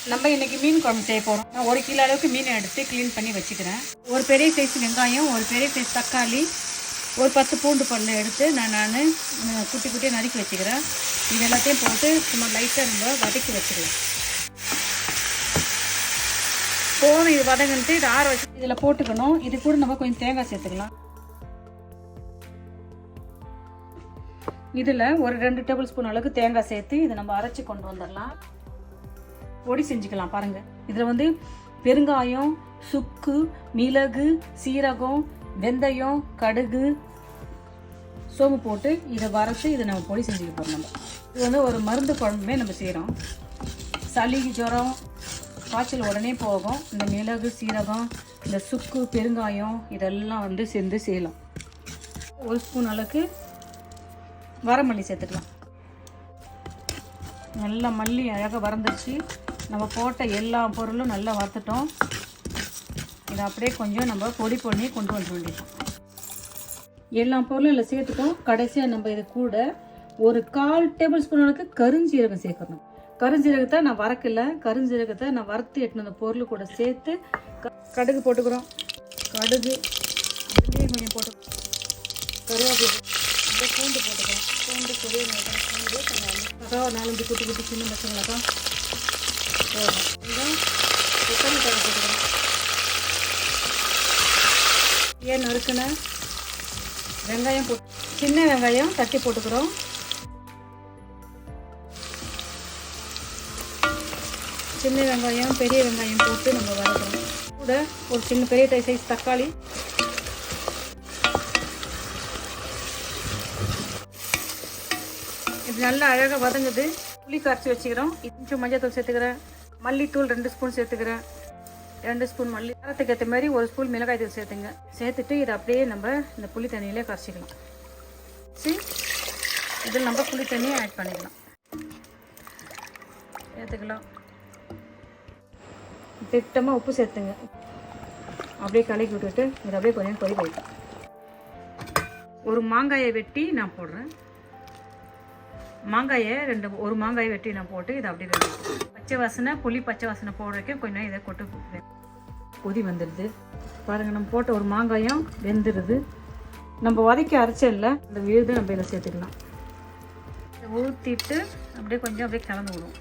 நம்ம இன்னைக்கு மீன் குழம்பு செய்ய போகிறோம். நான் 1 கிலோ அளவுக்கு மீனை எடுத்து க்ளீன் பண்ணி வச்சுக்கிறேன். ஒரு பெரிய சைஸ் வெங்காயம், ஒரு பெரிய சைஸ் தக்காளி, ஒரு 10 பூண்டு பல்ல எடுத்து நான் குட்டி குட்டியாக நறுக்கி வச்சுக்கிறேன். இது எல்லாத்தையும் போட்டு சும்மா லைட்டாக நம்ம வதக்கி வச்சுக்கலாம். போகணும் இது வதங்கிட்டு இது ஆற வச்சு இதில் போட்டுக்கணும். இது கூட நம்ம கொஞ்சம் தேங்காய் சேர்த்துக்கலாம். இதில் ஒரு 2 டேபிள் ஸ்பூன் அளவுக்கு தேங்காய் சேர்த்து இதை நம்ம அரைச்சி கொண்டு வந்துடலாம். பொடி செஞ்சுக்கலாம் பாருங்கள். இதில் பெருங்காயம், சுக்கு, மிளகு, சீரகம், வெந்தயம், கடுகு, சோம்பு போட்டு இதை வரைச்சி இதை நம்ம பொடி செஞ்சுக்க போகிறோம். நம்ம இது ஒரு மருந்து குழம்புமே நம்ம செய்கிறோம். சளி, ஜுரம், காய்ச்சல் உடனே போகும். இந்த மிளகு, சீரகம், இந்த சுக்கு, பெருங்காயம் இதெல்லாம் சேர்ந்து செய்யலாம். 1 ஸ்பூன் அளவுக்கு வரமல்லி சேர்த்துக்கலாம். நல்லா மல்லி அழகாக வறந்துருச்சு. நம்ம போட்ட எல்லா பொருளும் நல்லா வறுத்துட்டோம். இதை அப்படியே கொஞ்சம் நம்ம பொடி பண்ணி கொண்டு வந்துட வேண்டியது. எல்லா பொருளும் இல்லை சேர்த்துட்டோம். கடைசியாக நம்ம இது கூட ஒரு 1/4 டேபிள் ஸ்பூன் அளவுக்கு கருஞ்சீரகம் சேர்க்கணும். கருஞ்சீரகத்தை நான் வறக்கல. கருஞ்சீரகத்தை நான் வறுத்து எட்டுன அந்த பொருள் கூட சேர்த்து கடுகு போட்டுக்கிறோம். கடுகு கொஞ்சம் போட்டு கருவேப்பிலை பூண்டு போட்டுக்கலாம். பூண்டு பொரிய பூண்டு 4-5 குட்டி குட்டி சின்ன பசங்களாக்கா போடுறோம். கொத்தமல்லி தழை போட்டுக்கிறோம். ஏன் நறுக்குன வெங்காயம் போட்டு சின்ன வெங்காயம் தட்டி போட்டுக்கிறோம். சின்ன வெங்காயம் பெரிய வெங்காயம் போட்டு நம்ம வதக்குறோம். கூட ஒரு சின்ன பெரிய சைஸ் தக்காளி, இது நல்லா அழகாக வதங்குது. புளி கரைச்சி வச்சுக்கிறோம். கொஞ்சம் மஞ்சள் சேர்த்துக்கிறேன். மல்லித்தூள் 2 ஸ்பூன் சேர்த்துக்கிறேன். 2 ஸ்பூன் மல்லி, காரத்துக்கு ஏற்ற மாதிரி 1 ஸ்பூன் மிளகாய் தூள் சேர்த்துங்க. சேர்த்துட்டு இதை அப்படியே நம்ம இந்த புளி தண்ணியிலே கரைச்சிக்கலாம். இதில் நம்ம புளி தண்ணியை ஆட் பண்ணிக்கலாம். சேர்த்துக்கலாம். திட்டமாக உப்பு சேர்த்துங்க. அப்படியே கலக்கி விட்டுட்டு இதை அப்படியே கொஞ்சம் கொதிக்க வைக்கலாம். ஒரு மாங்காயை வெட்டி நான் போடுறேன். ஒரு மாங்காயை வெட்டி நான் போட்டு இதை அப்படியே பச்சை வாசனை பச்சை வாசனை போடுறதுக்கு கொஞ்சம் இதை கொட்டு கொதி வந்துடுது பாருங்கள். நம்ம போட்ட ஒரு மாங்காயம் வெந்துடுது. நம்ம வதக்கி அரைச்சல அந்த விழுது நம்ம இதில் சேர்த்துக்கலாம். ஊற்றிட்டு அப்படியே கலந்து விடுவோம்.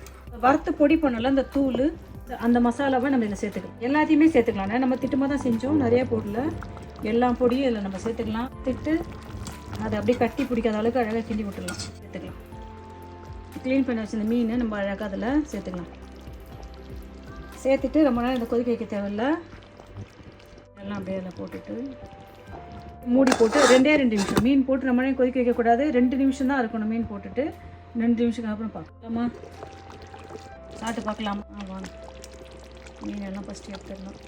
வறுத்து பொடி பண்ணல அந்த தூள் அந்த மசாலாவை நம்ம இதில் சேர்த்துக்கலாம். எல்லாத்தையுமே சேர்த்துக்கலாம். நம்ம திட்டமாக தான் செஞ்சோம், நிறையா போடல. எல்லா பொடியும் இதில் நம்ம சேர்த்துக்கலாம். திட்டு அதை அப்படியே கட்டி பிடிக்காத அளவுக்கு அழகாக கிண்டி விட்டுடலாம். சேர்த்துக்கலாம். க்ளீன் பண்ணி வச்சு இந்த மீன் நம்ம அழகாக அதில் சேர்த்துக்கலாம். சேர்த்துட்டு ரொம்ப நேரம் இதை கொதிக்க வைக்க தேவையில்லை. எல்லாம் அப்படியே அதில் போட்டுட்டு மூடி போட்டு 2 நிமிஷம் மீன் போட்டு ரொம்ப நேரம் கொதிக்க வைக்கக்கூடாது. 2 நிமிஷம் தான் இருக்கணும். மீன் போட்டுட்டு 2 நிமிஷத்துக்கு அப்புறம் பார்க்கலாமா? சாப்பிட்டு பார்க்கலாமா? வாங்க, மீன் எல்லாம் ஃபஸ்ட்டு எடுத்துடலாம்.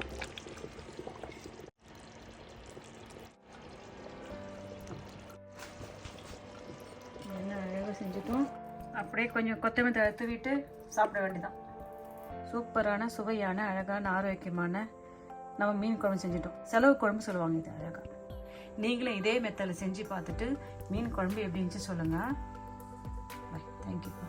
எல்லாம் அழகாக செஞ்சுட்டோம். அப்படியே கொஞ்சம் கொத்தமல்லி தழை தூவிட்டு சாப்பிட வேண்டியதான். சூப்பரான சுவையான அழகான ஆரோக்கியமான நம்ம மீன் குழம்பு செஞ்சுட்டோம். செலவு குழம்பு சொல்லுவாங்க இது அழகாக. நீங்களும் இதே மெத்தடில் செஞ்சு பார்த்துட்டு மீன் குழம்பு எப்படி இருந்துச்சு சொல்லுங்கள். பாய், தேங்க்யூ.